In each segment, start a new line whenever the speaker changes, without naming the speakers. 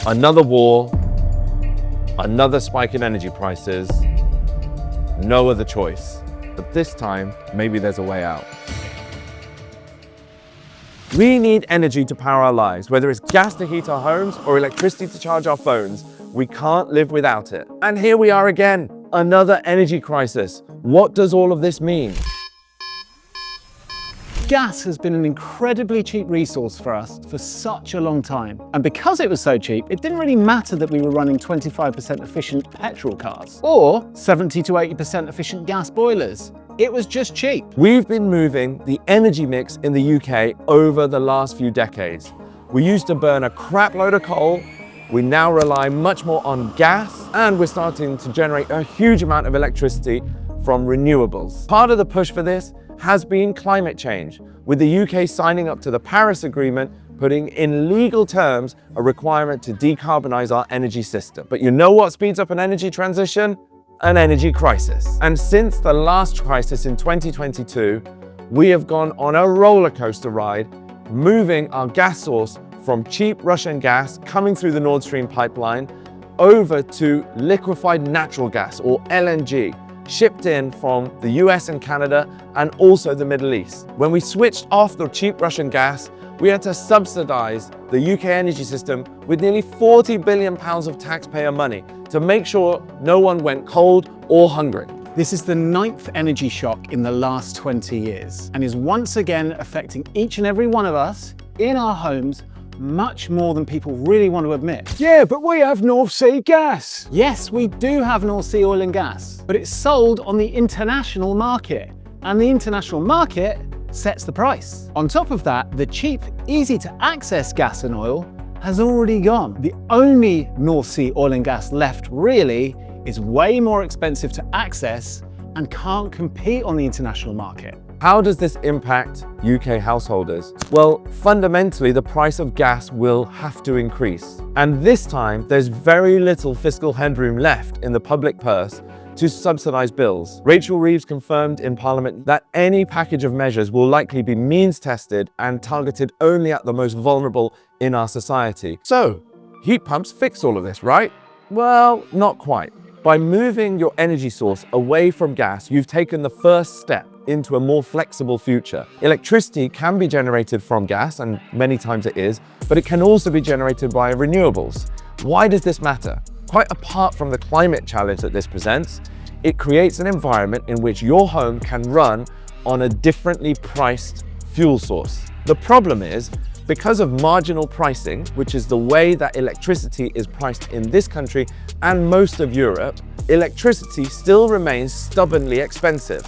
Another war, another spike in energy prices, no other choice. But this time, maybe there's a way out. We need energy to power our lives, whether it's gas to heat our homes or electricity to charge our phones. We can't live without it. And here we are again, another energy crisis. What does all of this mean?
Gas has been an incredibly cheap resource for us for such a long time. And because it was so cheap, it didn't really matter that we were running 25% efficient petrol cars or 70 to 80% efficient gas boilers. It was just cheap.
We've been moving the energy mix in the UK over the last few decades. We used to burn a crap load of coal. We now rely much more on gas, and we're starting to generate a huge amount of electricity from renewables. Part of the push for this has been climate change, with the UK signing up to the Paris Agreement, putting in legal terms a requirement to decarbonize our energy system. But you know what speeds up an energy transition? An energy crisis. And since the last crisis in 2022, we have gone on a roller coaster ride, moving our gas source from cheap Russian gas coming through the Nord Stream pipeline over to liquefied natural gas, or LNG, shipped in from the US and Canada and also the Middle East. When we switched off the cheap Russian gas, we had to subsidize the UK energy system with nearly £40 billion of taxpayer money to make sure no one went cold or hungry.
This is the 9th energy shock in the last 20 years and is once again affecting each and every one of us in our homes much more than people really want to admit.
Yeah, but we have North Sea gas.
Yes, we do have North Sea oil and gas, but it's sold on the international market, and the international market sets the price. On top of that, the cheap, easy to access gas and oil has already gone. The only North Sea oil and gas left really is way more expensive to access and can't compete on the international market.
How does this impact UK householders? Well, fundamentally, the price of gas will have to increase. And this time, there's very little fiscal headroom left in the public purse to subsidise bills. Rachel Reeves confirmed in Parliament that any package of measures will likely be means tested and targeted only at the most vulnerable in our society. So, heat pumps fix all of this, right? Well, not quite. By moving your energy source away from gas, you've taken the first step into a more flexible future. Electricity can be generated from gas, and many times it is, but it can also be generated by renewables. Why does this matter? Quite apart from the climate challenge that this presents, it creates an environment in which your home can run on a differently priced fuel source. The problem is, because of marginal pricing, which is the way that electricity is priced in this country and most of Europe, electricity still remains stubbornly expensive.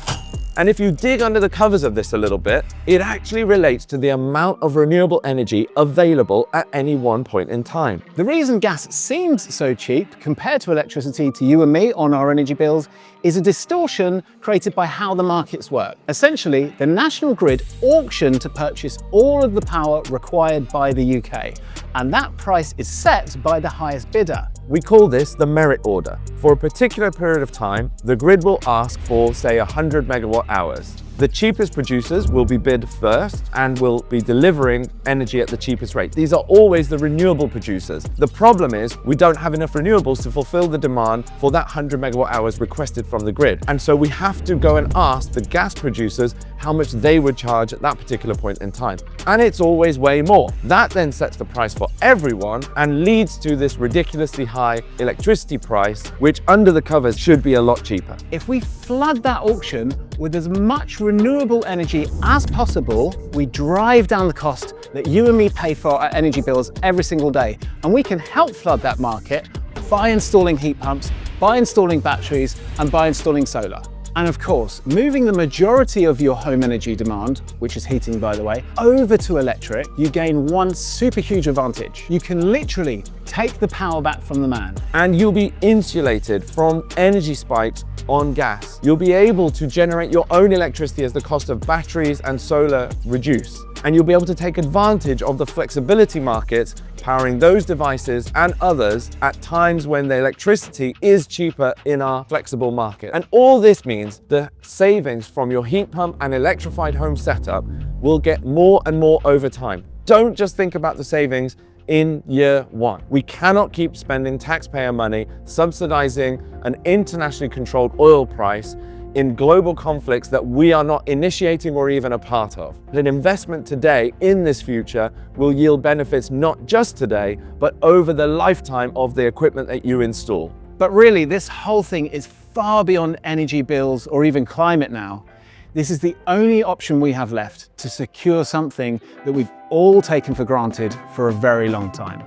And if you dig under the covers of this a little bit, it actually relates to the amount of renewable energy available at any one point in time.
The reason gas seems so cheap compared to electricity to you and me on our energy bills is a distortion created by how the markets work. Essentially, the national grid auctioned to purchase all of the power required by the UK, and that price is set by the highest bidder.
We call this the merit order. For a particular period of time, the grid will ask for, say, 100 megawatt hours. The cheapest producers will be bid first and will be delivering energy at the cheapest rate. These are always the renewable producers. The problem is we don't have enough renewables to fulfill the demand for that 100 megawatt hours requested from the grid. And so we have to go and ask the gas producers how much they would charge at that particular point in time. And it's always way more. That then sets the price for everyone and leads to this ridiculously high electricity price, which under the covers should be a lot cheaper.
If we flood that auction with as much renewable energy as possible, we drive down the cost that you and me pay for our energy bills every single day. And we can help flood that market by installing heat pumps, by installing batteries, and by installing solar. And of course, moving the majority of your home energy demand, which is heating by the way, over to electric, you gain one super huge advantage. You can literally take the power back from the man.
And you'll be insulated from energy spikes on gas. You'll be able to generate your own electricity as the cost of batteries and solar reduce. And you'll be able to take advantage of the flexibility markets powering those devices and others at times when the electricity is cheaper in our flexible market. And all this means the savings from your heat pump and electrified home setup will get more and more over time. Don't just think about the savings in year one. We cannot keep spending taxpayer money subsidizing an internationally controlled oil price in global conflicts that we are not initiating or even a part of. An investment today in this future will yield benefits not just today, but over the lifetime of the equipment that you install.
But really, this whole thing is far beyond energy bills or even climate now. This is the only option we have left to secure something that we've all taken for granted for a very long time.